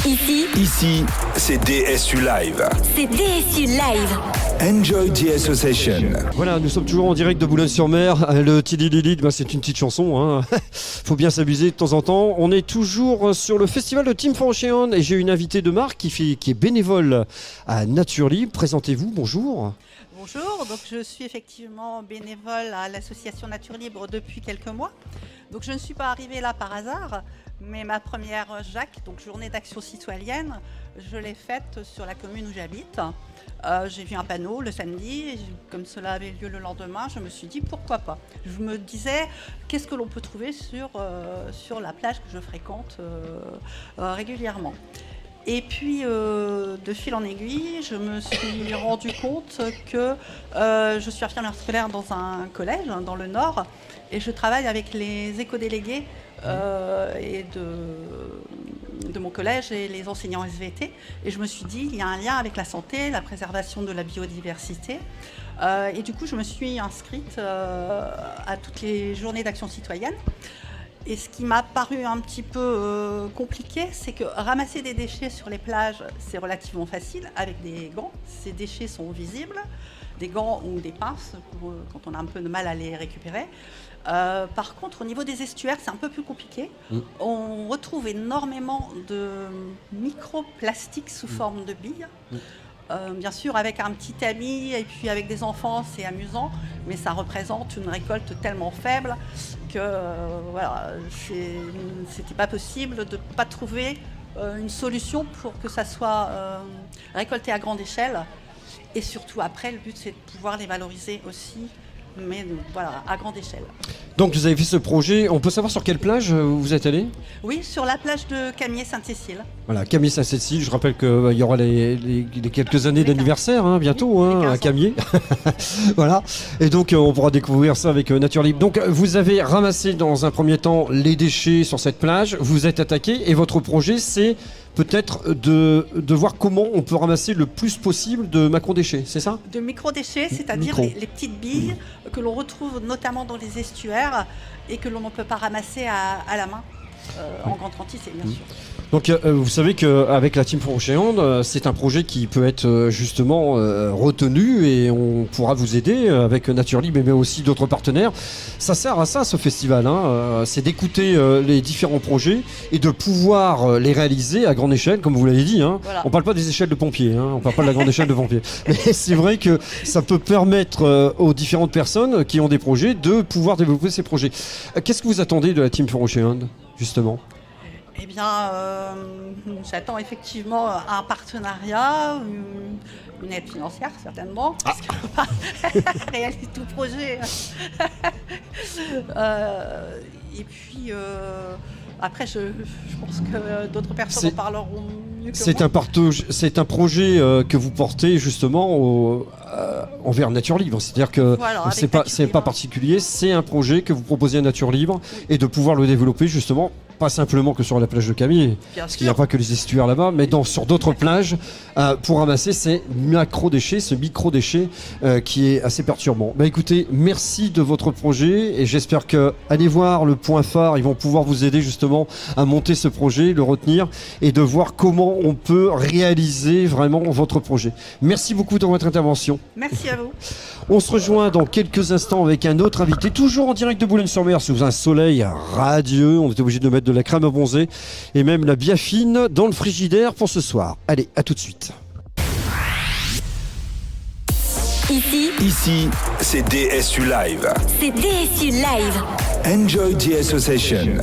Ici, c'est DSU Live. C'est DSU Live. Enjoy the association. Voilà, nous sommes toujours en direct de Boulogne-sur-Mer. Le Tidilili, c'est une petite chanson, hein. Faut bien s'amuser de temps en temps. On est toujours sur le festival de Team for Ocean et j'ai une invitée de marque qui est bénévole à Nature Libre. Présentez-vous, bonjour. Bonjour, donc je suis effectivement bénévole à l'association Nature Libre depuis quelques mois. Donc je ne suis pas arrivée là par hasard, mais ma première JAC, donc journée d'action citoyenne, je l'ai faite sur la commune où j'habite. J'ai vu un panneau le samedi, et comme cela avait lieu le lendemain, je me suis dit pourquoi pas. Je me disais qu'est-ce que l'on peut trouver sur la plage que je fréquente régulièrement. Et puis, de fil en aiguille, je me suis rendu compte que je suis infirmière scolaire dans un collège dans le Nord et je travaille avec les éco-délégués et de mon collège et les enseignants SVT. Et je me suis dit, il y a un lien avec la santé, la préservation de la biodiversité. Et du coup, je me suis inscrite à toutes les journées d'action citoyenne. Et ce qui m'a paru un petit peu compliqué, c'est que ramasser des déchets sur les plages, c'est relativement facile avec des gants. Ces déchets sont visibles, des gants ou des pinces quand on a un peu de mal à les récupérer. Par contre, au niveau des estuaires, c'est un peu plus compliqué. On retrouve énormément de microplastiques sous forme de billes. Bien sûr, avec un petit tamis et puis avec des enfants, c'est amusant, mais ça représente une récolte tellement faible que voilà, c'était pas possible de ne pas trouver une solution pour que ça soit récolté à grande échelle. Et surtout après, le but c'est de pouvoir les valoriser aussi, mais voilà, à grande échelle. Donc vous avez fait ce projet, on peut savoir sur quelle plage vous êtes allé ? Oui, sur la plage de Camier-Sainte-Cécile. Voilà, Camier-Sainte-Cécile, je rappelle qu'il y aura les quelques années d'anniversaire, hein, bientôt, hein, à Camier. Voilà, et donc on pourra découvrir ça avec Nature Libre. Donc vous avez ramassé dans un premier temps les déchets sur cette plage, vous êtes attaqué et votre projet c'est peut-être de voir comment on peut ramasser le plus possible de macro-déchets, c'est ça ? De micro-déchets, c'est-à-dire les petites billes que l'on retrouve notamment dans les estuaires et que l'on ne peut pas ramasser à la main, en grande quantité bien sûr. Donc vous savez qu'avec la Team for Ocean, c'est un projet qui peut être justement retenu et on pourra vous aider avec Nature Libre mais aussi d'autres partenaires. Ça sert à ça ce festival, hein, c'est d'écouter les différents projets et de pouvoir les réaliser à grande échelle, comme vous l'avez dit. Hein. Voilà. On ne parle pas des échelles de pompiers, hein, on ne parle pas de la grande échelle de pompiers. Mais c'est vrai que ça peut permettre aux différentes personnes qui ont des projets de pouvoir développer ces projets. Qu'est-ce que vous attendez de la Team for Ocean, justement ? Eh bien, j'attends effectivement un partenariat, une aide financière certainement, parce qu'on ne peut pas réaliser tout projet. Et puis, après, je pense que d'autres personnes en parleront mieux que moi. C'est un projet que vous portez justement envers Nature Libre. C'est-à-dire que voilà, c'est pas particulier, c'est un projet que vous proposez à Nature Libre et de pouvoir le développer justement. Pas simplement que sur la plage de Camier, parce qu'il n'y a pas que les estuaires là-bas, mais sur d'autres plages pour ramasser ces macro-déchets, ce micro-déchet qui est assez perturbant. Écoutez, merci de votre projet et j'espère que allez voir le point phare, ils vont pouvoir vous aider justement à monter ce projet, le retenir et de voir comment on peut réaliser vraiment votre projet. Merci beaucoup de votre intervention. Merci à vous. On se rejoint dans quelques instants avec un autre invité, toujours en direct de Boulogne-sur-Mer, sous un soleil radieux. On était obligé de mettre de la crème à bronzer et même la biafine dans le frigidaire pour ce soir. Allez, à tout de suite. Ici, c'est DSU Live. C'est DSU Live. Enjoy the association.